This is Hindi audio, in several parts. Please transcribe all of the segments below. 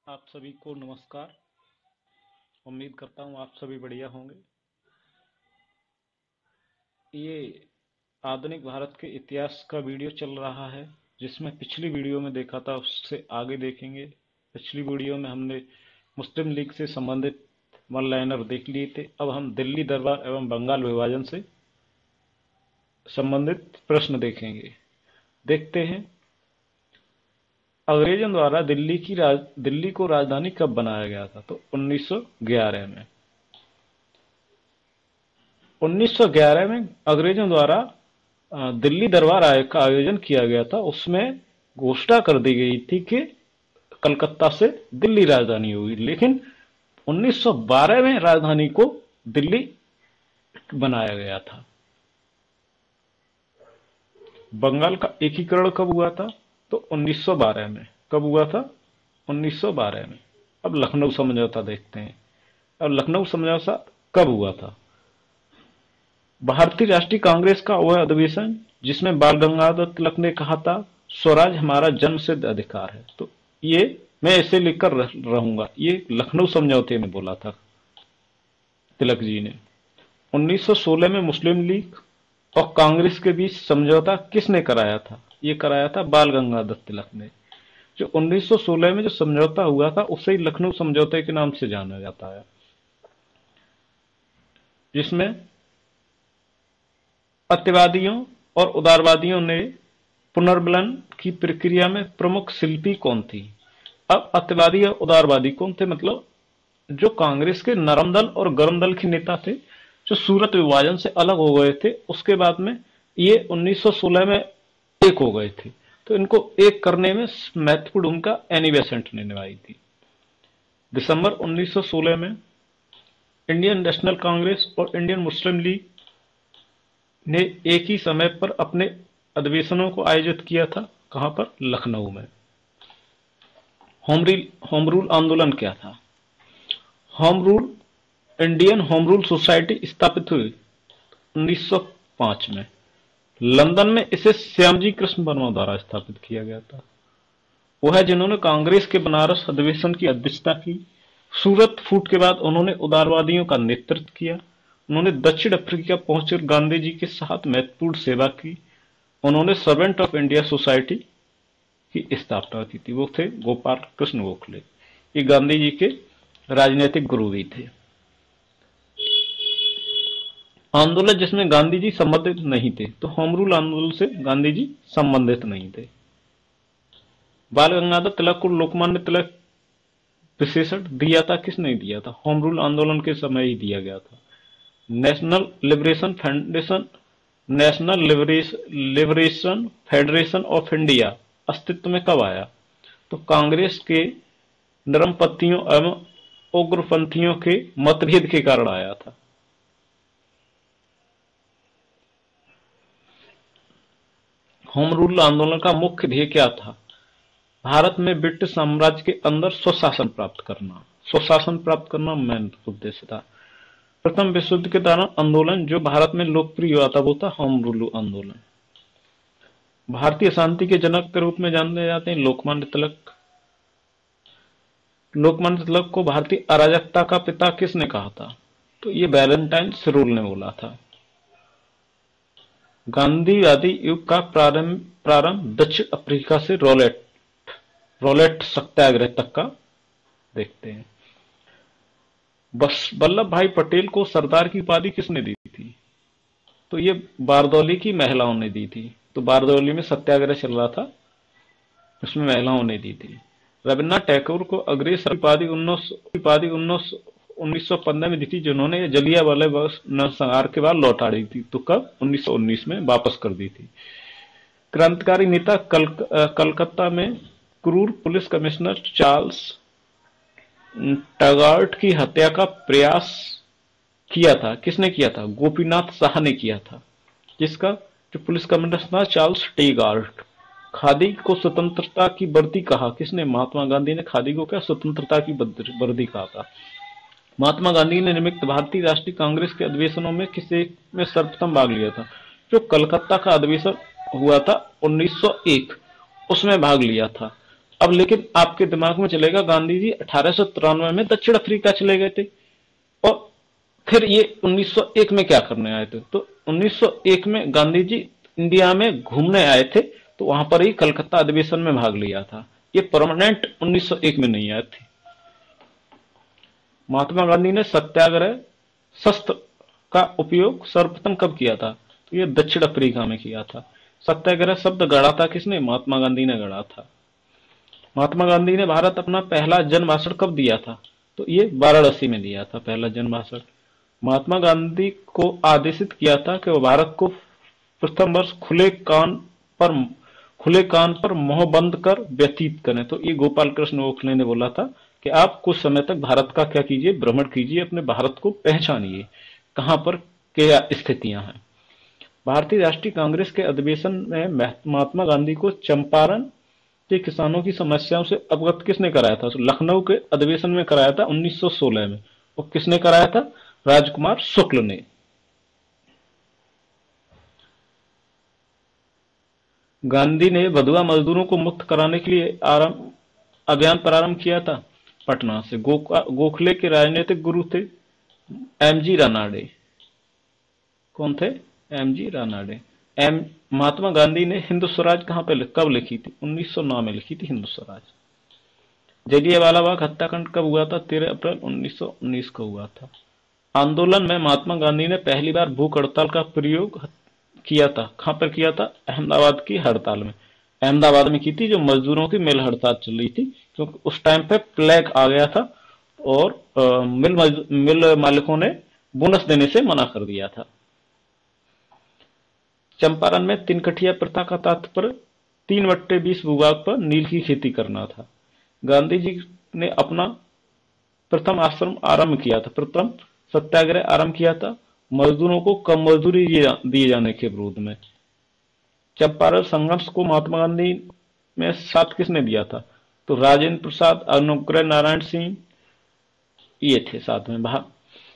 आप सभी को नमस्कार। उम्मीद करता हूँ आप सभी बढ़िया होंगे। ये आधुनिक भारत के इतिहास का वीडियो चल रहा है, जिसमें पिछली वीडियो में देखा था उससे आगे देखेंगे। पिछली वीडियो में हमने मुस्लिम लीग से संबंधित वन लाइनर देख लिए थे। अब हम दिल्ली दरबार एवं बंगाल विभाजन से संबंधित प्रश्न देखेंगे। देखते हैं, अंग्रेजों द्वारा दिल्ली को राजधानी कब बनाया गया था? तो 1911 में। 1911 में अंग्रेजों द्वारा दिल्ली दरबार का आयोजन किया गया था। उसमें घोषणा कर दी गई थी कि कलकत्ता से दिल्ली राजधानी होगी, लेकिन 1912 में राजधानी को दिल्ली बनाया गया था। बंगाल का एकीकरण कब हुआ था? तो 1912 में। कब हुआ था? 1912 में। अब लखनऊ समझौता देखते हैं। अब लखनऊ समझौता कब हुआ था? भारतीय राष्ट्रीय कांग्रेस का वह अधिवेशन जिसमें बाल गंगाधर तिलक ने कहा था, स्वराज हमारा जन्मसिद्ध अधिकार है। तो ये मैं ऐसे लिखकर रहूंगा, ये लखनऊ समझौते में बोला था तिलक जी ने। 1916 में मुस्लिम लीग और कांग्रेस के बीच समझौता किसने कराया था? ये कराया था बाल गंगाधर तिलक ने। जो 1916 में जो समझौता हुआ था उसे ही लखनऊ समझौते के नाम से जाना जाता है, जिसमें अत्यवादियों और उदारवादियों ने पुनर्मिलन की प्रक्रिया में प्रमुख शिल्पी कौन थी? अब अत्यवादी और उदारवादी कौन थे? मतलब जो कांग्रेस के नरम दल और गरम दल के नेता थे, जो सूरत विभाजन से अलग हो गए थे, उसके बाद में ये 1916 में एक हो गए थे। तो इनको एक करने में महत्वपूर्ण भूमिका एनी बेसेंट ने निभाई थी। दिसंबर 1916 में इंडियन नेशनल कांग्रेस और इंडियन मुस्लिम लीग ने एक ही समय पर अपने अधिवेशनों को आयोजित किया था। कहां पर? लखनऊ में। होम रूल आंदोलन क्या था? Home rule Indian home rule society स्थापित हुई 1905 में। लंदन में इसे श्यामजी कृष्ण वर्मा द्वारा स्थापित किया गया था। वो है जिन्होंने कांग्रेस के बनारस अधिवेशन की अध्यक्षता की। सूरत फूट के बाद उन्होंने उदारवादियों का नेतृत्व किया। उन्होंने दक्षिण अफ्रीका पहुंचकर गांधी जी के साथ महत्वपूर्ण सेवा की। उन्होंने सर्वेंट ऑफ इंडिया सोसाइटी की स्थापना की थी। वो थे गोपाल कृष्ण गोखले। ये गांधी जी के राजनीतिक गुरु भी थे। आंदोलन जिसमें गांधी जी संबंधित नहीं थे, तो होम रूल आंदोलन से गांधी जी संबंधित नहीं थे। बाल गंगाधर तिलक को लोकमान्य तिलक विशेषण दिया था, किसने दिया था? होम रूल आंदोलन के समय ही दिया गया था। National liberation foundation, national liberation federation of India अस्तित्व में कब आया? तो कांग्रेस के नरमपंथियों एवं उग्रपंथियों के मतभेद के कारण आया था। होम रूल आंदोलन का मुख्य ध्येय क्या था? भारत में ब्रिटिश साम्राज्य के अंदर स्वशासन प्राप्त करना। स्वशासन प्राप्त करना मेन उद्देश्य था। प्रथम विश्व युद्ध के दौरान आंदोलन जो भारत में लोकप्रिय हुआ था वो था होम रूल आंदोलन। भारतीय शांति के जनक के रूप में जाने जाते हैं लोकमान्य तिलक। लोकमान्य तिलक को भारतीय अराजकता का पिता किसने कहा था? तो ये वैलेंटाइन सिरोल ने बोला था। गांधीवादी युग का प्रारंभ दक्षिण अफ्रीका से रॉलेट सत्याग्रह तक का देखते हैं। वल्लभ भाई पटेल को सरदार की उपाधि किसने दी थी? तो ये बारदौली की महिलाओं ने दी थी। तो बारदौली में सत्याग्रह चल रहा था, उसमें महिलाओं ने दी थी। रविन्द्रनाथ टैगोर को अग्रेसर उपाधि 1915 में दी थी, जिन्होंने जलियांवाला बाग नरसंहार के बाद लौटा दी थी। तो कब? 1919 में वापस कर दी थी। क्रांतिकारी नेता कलकत्ता में क्रूर पुलिस कमिश्नर चार्ल्स टगार्ट की हत्या का प्रयास किया था, किसने किया था? गोपीनाथ शाह ने किया था। जिसका? जो पुलिस कमिश्नर था चार्ल्स टेगार्ट। खादी को स्वतंत्रता की वर्दी कहा, किसने? महात्मा गांधी ने खादी को क्या स्वतंत्रता की वर्दी कहा था। महात्मा गांधी ने निमित्त भारतीय राष्ट्रीय कांग्रेस के अधिवेशनों में किसे में सर्वप्रथम भाग लिया था? जो कलकत्ता का अधिवेशन हुआ था 1901, उसमें भाग लिया था। अब लेकिन आपके दिमाग में चलेगा गांधी जी 1893 में दक्षिण अफ्रीका चले गए थे, और फिर ये 1901 में क्या करने आए थे? तो 1901 में गांधी जी इंडिया में घूमने आए थे, तो वहां पर ही कलकत्ता अधिवेशन में भाग लिया था। ये परमानेंट 1901 में नहीं आए थे। महात्मा गांधी ने सत्याग्रह शस्त्र का उपयोग सर्वप्रथम कब किया था? तो ये दक्षिण अफ्रीका में किया था। सत्याग्रह शब्द गढ़ा था किसने? महात्मा गांधी ने गढ़ा था। महात्मा गांधी ने भारत अपना पहला जन भाषण कब दिया था? तो ये वाराणसी में दिया था पहला जन भाषण। महात्मा गांधी को आदेशित किया था कि वह भारत को प्रथम वर्ष खुले कान पर मुंह बंद कर व्यतीत करें। तो ये गोपाल कृष्ण गोखले ने बोला था कि आप कुछ समय तक भारत का क्या कीजिए, भ्रमण कीजिए, अपने भारत को पहचानिए, कहां पर क्या स्थितियां हैं। भारतीय राष्ट्रीय कांग्रेस के अधिवेशन में महात्मा गांधी को चंपारण के किसानों की समस्याओं से अवगत किसने कराया था? तो लखनऊ के अधिवेशन में कराया था 1916 में। और किसने कराया था? राजकुमार शुक्ल ने। गांधी ने बधुआ मजदूरों को मुक्त कराने के लिए अभियान प्रारंभ किया था पटना से। गोखले के राजनीतिक गुरु थे एमजी रानाडे। कौन थे? एमजी रानाडे। महात्मा गांधी ने हिंद स्वराज कब लिखी थी? 1909 में लिखी थी हिंद स्वराज। जलियांवाला बाग हत्याकांड कब हुआ था? 13 अप्रैल 1919 को हुआ था। आंदोलन में महात्मा गांधी ने पहली बार भूख हड़ताल का प्रयोग किया था। कहां पर किया था? अहमदाबाद की हड़ताल में। अहमदाबाद में की थी, जो मजदूरों की मिल हड़ताल चल रही थी, क्योंकि उस टाइम पे प्लेग आ गया था और मिल मालिकों ने बोनस देने से मना कर दिया था। चंपारण में तीन कठिया प्रथा का तात्पर्य 3/20 भूभाग पर नील की खेती करना था। गांधी जी ने अपना प्रथम आश्रम आरंभ किया था, प्रथम सत्याग्रह आरंभ किया था मजदूरों को कम मजदूरी दिए जाने के विरोध में। चंपारण संघर्ष को महात्मा गांधी में साथ किसने दिया था? तो राजेंद्र प्रसाद, अनुग्रह नारायण सिंह, ये थे साथ में।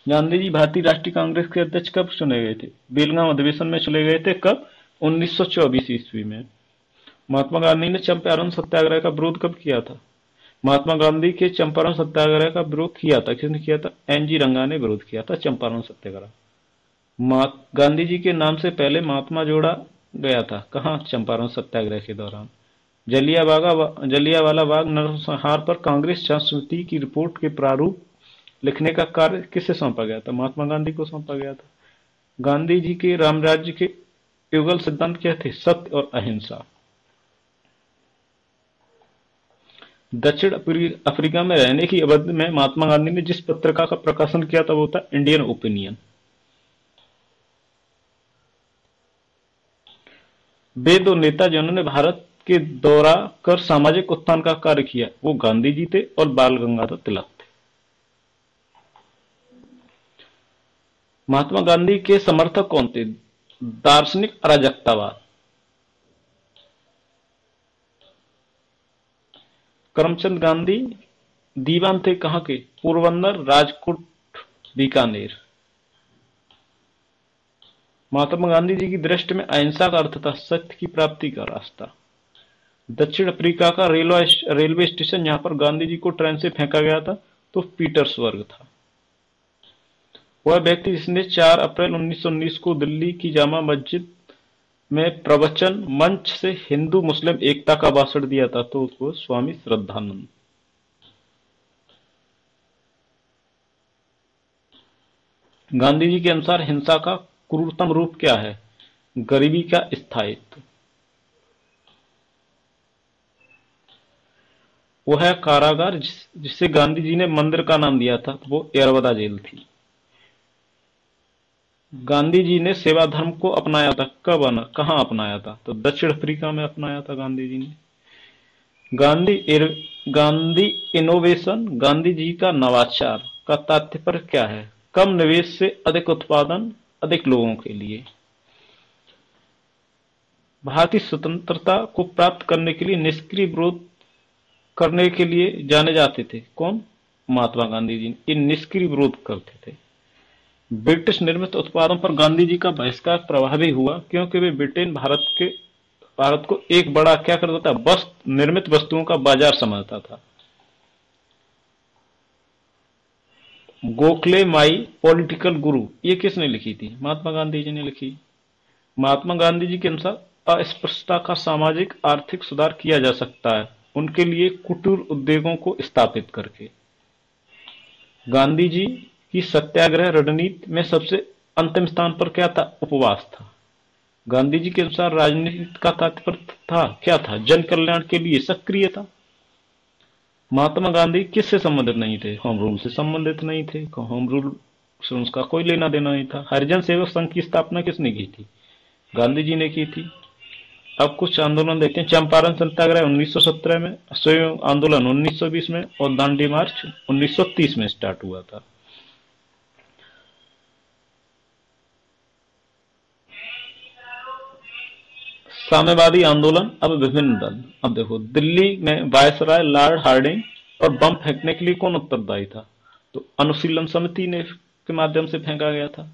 गांधी जी भारतीय राष्ट्रीय कांग्रेस के अध्यक्ष कब चुने गए थे? बेलगांव अधिवेशन में चले गए थे। कब? 1924 ईस्वी में। महात्मा गांधी ने चंपारण सत्याग्रह का विरोध कब किया था? महात्मा गांधी के चंपारण सत्याग्रह का विरोध किया था, किसने किया था? एनजी रंगा ने विरोध किया था चंपारण सत्याग्रह। गांधी जी के नाम से पहले महात्मा जोड़ा गया था। कहां? चंपारण सत्याग्रह के दौरान। जलियांवाला बाग नरसंहार पर कांग्रेस जांच समिति की रिपोर्ट के प्रारूप लिखने का कार्य किसे सौंपा गया था? महात्मा गांधी को सौंपा गया था। गांधी जी के राम राज्य के युगल सिद्धांत क्या थे? सत्य और अहिंसा। दक्षिण अफ्रीका में रहने की अवधि में महात्मा गांधी ने जिस पत्रिका का प्रकाशन किया था वो था इंडियन ओपिनियन। वे दो नेता जिन्होंने भारत के दौरा कर सामाजिक उत्थान का कार्य किया, वो गांधी जी थे और बाल गंगाधर तिलक थे। महात्मा गांधी के समर्थक कौन थे? दार्शनिक अराजकतावाद। करमचंद गांधी दीवान थे कहां के? पोरबंदर, राजकोट, बीकानेर। महात्मा गांधी जी की दृष्टि में अहिंसा का अर्थ था सत्य की प्राप्ति का रास्ता। दक्षिण अफ्रीका का रेलवे स्टेशन जहां पर गांधी जी को ट्रेन से फेंका गया था तो पीटर्सबर्ग था। वह व्यक्ति जिसने 4 अप्रैल 1919 को दिल्ली की जामा मस्जिद में प्रवचन मंच से हिंदू मुस्लिम एकता का भाषण दिया था, तो उसको स्वामी श्रद्धानंद। गांधी जी के अनुसार हिंसा का क्रूरतम रूप क्या है? गरीबी का स्थायित्व। वह है कारागार जिसे गांधी जी ने मंदिर का नाम दिया था, वो यरवदा जेल थी। गांधी जी ने सेवा धर्म को अपनाया था, कहां अपनाया था? तो दक्षिण अफ्रीका में अपनाया था गांधी जी ने। गांधी इनोवेशन, गांधी जी का नवाचार का तात्पर्य क्या है? कम निवेश से अधिक उत्पादन, अधिक लोगों के लिए। भारतीय स्वतंत्रता को प्राप्त करने के लिए निष्क्रिय विरोध करने के लिए जाने जाते थे। कौन? महात्मा गांधी जी। ये निष्क्रिय विरोध करते थे। ब्रिटिश निर्मित उत्पादों पर गांधी जी का बहिष्कार प्रभावी हुआ क्योंकि वे ब्रिटेन भारत के भारत को एक बड़ा क्या करता था, वस्त्र निर्मित वस्तुओं का बाजार समझता था। गोखले माई पॉलिटिकल गुरु, ये किसने लिखी थी? महात्मा गांधी जी ने लिखी। महात्मा गांधी जी के अनुसार अस्पृश्यता का सामाजिक आर्थिक सुधार किया जा सकता है, उनके लिए कुटीर उद्योगों को स्थापित करके। गांधी जी की सत्याग्रह रणनीति में सबसे अंतिम स्थान पर क्या था? उपवास था। गांधी जी के अनुसार राजनीति का तात्पर्य था क्या था? जन कल्याण के लिए सक्रिय था। महात्मा गांधी किससे संबंधित नहीं थे? होम रूल से संबंधित नहीं थे, होम रूल से उसका कोई लेना देना नहीं था। हरिजन सेवक संघ की स्थापना किसने की थी? गांधी जी ने की थी। अब कुछ आंदोलन देखते हैं। चंपारण सत्याग्रह 1917 में, स्वयं आंदोलन 1920 में और दांडी मार्च 1930 में स्टार्ट हुआ था। साम्यवादी आंदोलन, अब विभिन्न दल। अब देखो, दिल्ली में वायसराय लॉर्ड हार्डिंग और बम फेंकने के लिए कौन उत्तरदायी था? तो अनुशीलन समिति ने के माध्यम से फेंका गया था।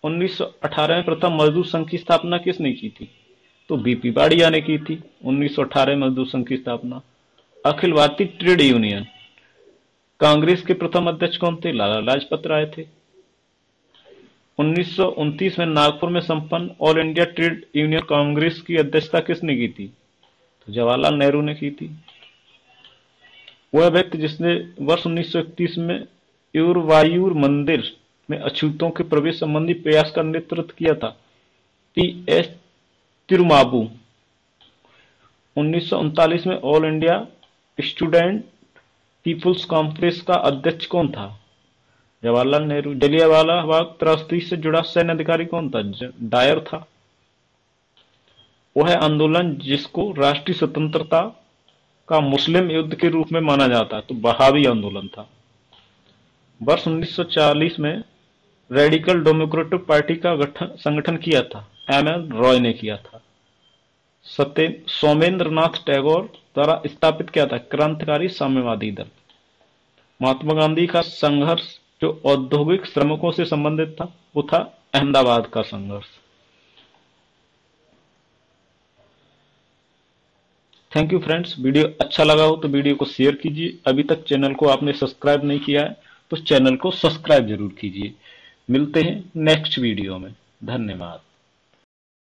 1918 में प्रथम मजदूर संघ की स्थापना किसने की थी? तो बीपी बाड़िया ने की थी। 1918 मजदूर संघ की स्थापना। अखिल भारतीय ट्रेड यूनियन कांग्रेस के प्रथम अध्यक्ष कौन थे? लाला लाजपत राय थे। 1929 में नागपुर में संपन्न all India trade union Congress की अध्यक्षता किसने की थी? तो जवाहरलाल नेहरू ने की थी। वह व्यक्ति जिसने वर्ष 1931 में युरवायुर मंदिर में अछूतों के प्रवेश संबंधी प्रयास का नेतृत्व किया था, टी.एस. तिरुमाबू। 1939 में all India student people's conference का अध्यक्ष कौन था? जवाहरलाल नेहरू। जलियांवाला बाग त्रासदी से जुड़ा सैन्य अधिकारी कौन था? डायर था। वह आंदोलन जिसको राष्ट्रीय स्वतंत्रता का मुस्लिम युद्ध के रूप में माना जाता है, तो बहावी आंदोलन था। वर्ष 1940 में रेडिकल डेमोक्रेटिक पार्टी का संगठन किया था, एम.एन. रॉय ने किया था। सोमेंद्र नाथ टैगोर द्वारा स्थापित किया था, क्रांतिकारी साम्यवादी दल। महात्मा गांधी का संघर्ष जो औद्योगिक श्रमिकों से संबंधित था, वो था अहमदाबाद का संघर्ष। Thank you friends. वीडियो अच्छा लगा हो तो वीडियो को शेयर कीजिए। अभी तक चैनल को आपने सब्सक्राइब नहीं किया है तो चैनल को सब्सक्राइब जरूर कीजिए। मिलते हैं नेक्स्ट वीडियो में। धन्यवाद।